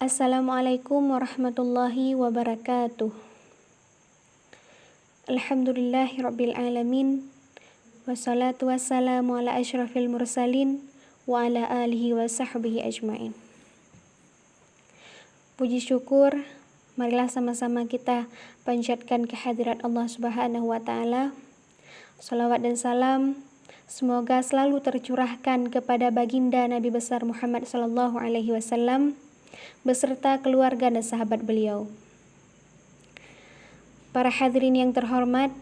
Assalamualaikum warahmatullahi wabarakatuh. Alhamdulillahirabbil alamin. Wassalatu wassalamu ala asyrafil mursalin wa ala alihi wa sahbihi ajmain. Puji syukur, marilah sama-sama kita panjatkan kehadirat Allah Subhanahu wa taala. Salawat dan salam semoga selalu tercurahkan kepada baginda Nabi besar Muhammad sallallahu alaihi wasallam beserta keluarga dan sahabat beliau. Para hadirin yang terhormat,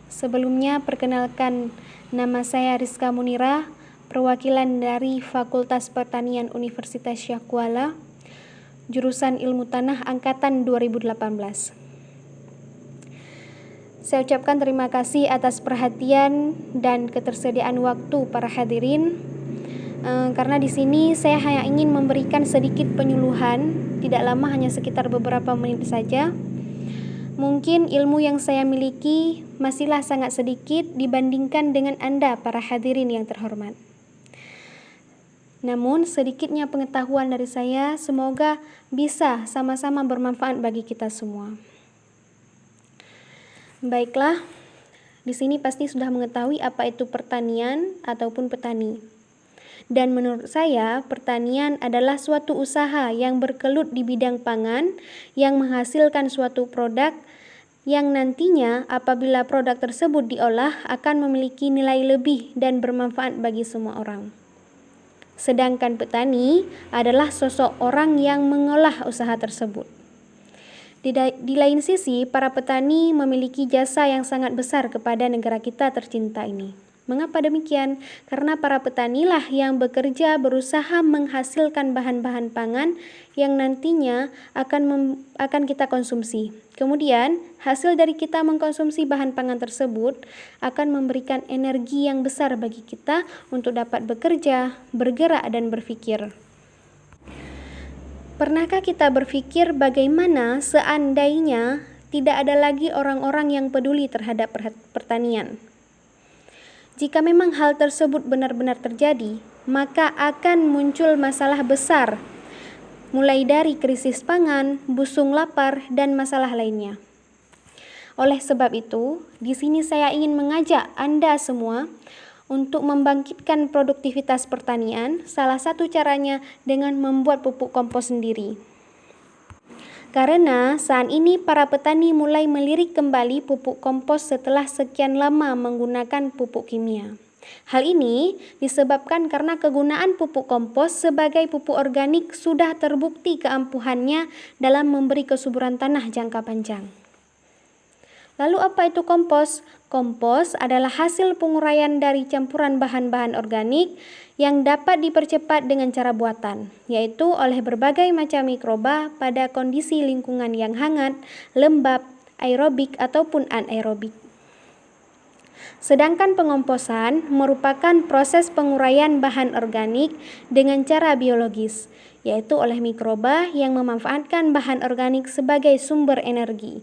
sebelumnya perkenalkan nama saya Rizka Munirah, perwakilan dari Fakultas Pertanian Universitas Syekh Kuala, jurusan Ilmu Tanah angkatan 2018. Saya ucapkan terima kasih atas perhatian dan ketersediaan waktu para hadirin. Karena di sini saya hanya ingin memberikan sedikit penyuluhan, tidak lama, hanya sekitar beberapa menit saja. Mungkin ilmu yang saya miliki masihlah sangat sedikit dibandingkan dengan Anda para hadirin yang terhormat. Namun sedikitnya pengetahuan dari saya semoga bisa sama-sama bermanfaat bagi kita semua. Baiklah, di sini pasti sudah mengetahui apa itu pertanian ataupun petani. Dan menurut saya, pertanian adalah suatu usaha yang bergelut di bidang pangan yang menghasilkan suatu produk yang nantinya apabila produk tersebut diolah akan memiliki nilai lebih dan bermanfaat bagi semua orang. Sedangkan petani adalah sosok orang yang mengolah usaha tersebut. Di lain sisi, para petani memiliki jasa yang sangat besar kepada negara kita tercinta ini. Mengapa demikian? Karena para petanilah yang bekerja berusaha menghasilkan bahan-bahan pangan yang nantinya akan kita konsumsi. Kemudian, hasil dari kita mengkonsumsi bahan pangan tersebut akan memberikan energi yang besar bagi kita untuk dapat bekerja, bergerak, dan berpikir. Pernahkah kita berpikir bagaimana seandainya tidak ada lagi orang-orang yang peduli terhadap pertanian? Jika memang hal tersebut benar-benar terjadi, maka akan muncul masalah besar, mulai dari krisis pangan, busung lapar, dan masalah lainnya. Oleh sebab itu, di sini saya ingin mengajak Anda semua untuk membangkitkan produktivitas pertanian. Salah satu caranya dengan membuat pupuk kompos sendiri. Karena saat ini para petani mulai melirik kembali pupuk kompos setelah sekian lama menggunakan pupuk kimia. Hal ini disebabkan karena kegunaan pupuk kompos sebagai pupuk organik sudah terbukti keampuhannya dalam memberi kesuburan tanah jangka panjang. Lalu apa itu kompos? Kompos adalah hasil penguraian dari campuran bahan-bahan organik yang dapat dipercepat dengan cara buatan, yaitu oleh berbagai macam mikroba pada kondisi lingkungan yang hangat, lembab, aerobik ataupun anaerobik. Sedangkan pengomposan merupakan proses penguraian bahan organik dengan cara biologis, yaitu oleh mikroba yang memanfaatkan bahan organik sebagai sumber energi.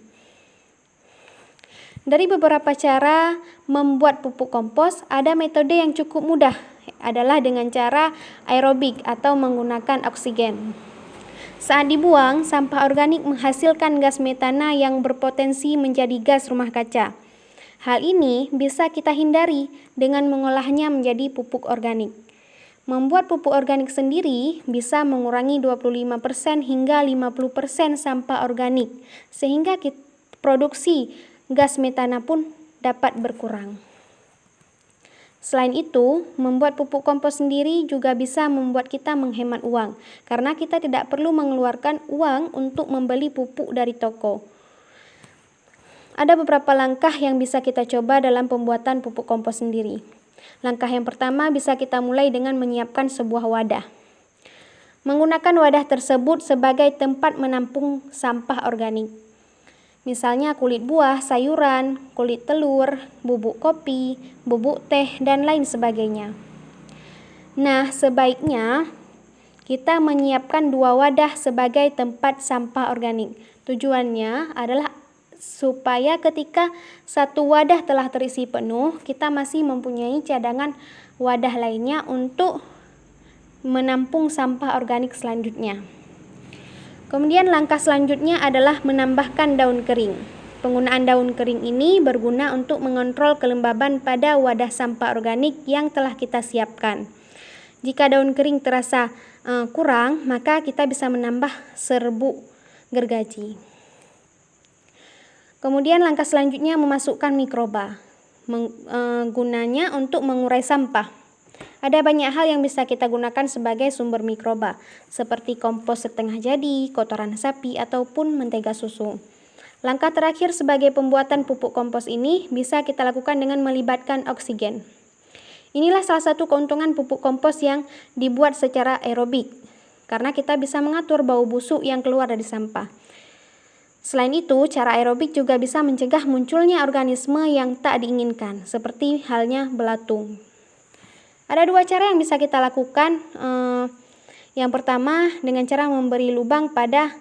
Dari beberapa cara membuat pupuk kompos, ada metode yang cukup mudah, adalah dengan cara aerobik atau menggunakan oksigen. Saat dibuang, sampah organik menghasilkan gas metana yang berpotensi menjadi gas rumah kaca. Hal ini bisa kita hindari dengan mengolahnya menjadi pupuk organik. Membuat pupuk organik sendiri bisa mengurangi 25% hingga 50% sampah organik, sehingga produksi gas metana pun dapat berkurang. Selain itu, membuat pupuk kompos sendiri juga bisa membuat kita menghemat uang, karena kita tidak perlu mengeluarkan uang untuk membeli pupuk dari toko. Ada beberapa langkah yang bisa kita coba dalam pembuatan pupuk kompos sendiri. Langkah yang pertama bisa kita mulai dengan menyiapkan sebuah wadah. Menggunakan wadah tersebut sebagai tempat menampung sampah organik. Misalnya kulit buah, sayuran, kulit telur, bubuk kopi, bubuk teh, dan lain sebagainya. Nah, sebaiknya kita menyiapkan 2 wadah sebagai tempat sampah organik. Tujuannya adalah supaya ketika satu wadah telah terisi penuh, kita masih mempunyai cadangan wadah lainnya untuk menampung sampah organik selanjutnya. Kemudian langkah selanjutnya adalah menambahkan daun kering. Penggunaan daun kering ini berguna untuk mengontrol kelembaban pada wadah sampah organik yang telah kita siapkan. Jika daun kering terasa kurang, maka kita bisa menambah serbuk gergaji. Kemudian langkah selanjutnya memasukkan mikroba. Gunanya untuk mengurai sampah. Ada banyak hal yang bisa kita gunakan sebagai sumber mikroba, seperti kompos setengah jadi, kotoran sapi, ataupun mentega susu. Langkah terakhir sebagai pembuatan pupuk kompos ini bisa kita lakukan dengan melibatkan oksigen. Inilah salah satu keuntungan pupuk kompos yang dibuat secara aerobik, karena kita bisa mengatur bau busuk yang keluar dari sampah. Selain itu, cara aerobik juga bisa mencegah munculnya organisme yang tak diinginkan, seperti halnya belatung. Ada dua cara yang bisa kita lakukan. Yang pertama, dengan cara memberi lubang pada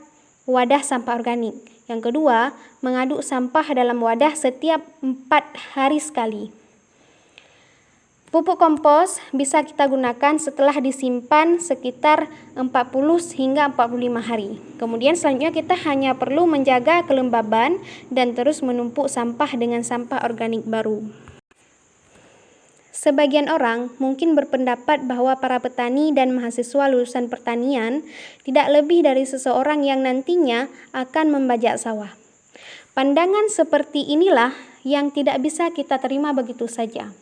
wadah sampah organik. Yang kedua, mengaduk sampah dalam wadah setiap 4 hari sekali. Pupuk kompos bisa kita gunakan setelah disimpan sekitar 40 hingga 45 hari. Kemudian selanjutnya kita hanya perlu menjaga kelembaban dan terus menumpuk sampah dengan sampah organik baru. Sebagian orang mungkin berpendapat bahwa para petani dan mahasiswa lulusan pertanian tidak lebih dari seseorang yang nantinya akan membajak sawah. Pandangan seperti inilah yang tidak bisa kita terima begitu saja.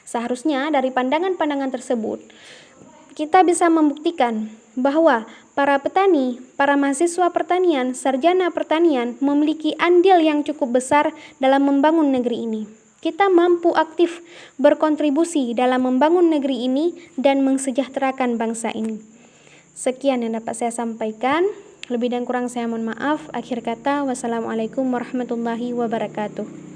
Seharusnya dari pandangan-pandangan tersebut, kita bisa membuktikan bahwa para petani, para mahasiswa pertanian, sarjana pertanian memiliki andil yang cukup besar dalam membangun negeri ini. Kita mampu aktif berkontribusi dalam membangun negeri ini dan mensejahterakan bangsa ini. Sekian yang dapat saya sampaikan. Lebih dan kurang saya mohon maaf. Akhir kata, wassalamualaikum warahmatullahi wabarakatuh.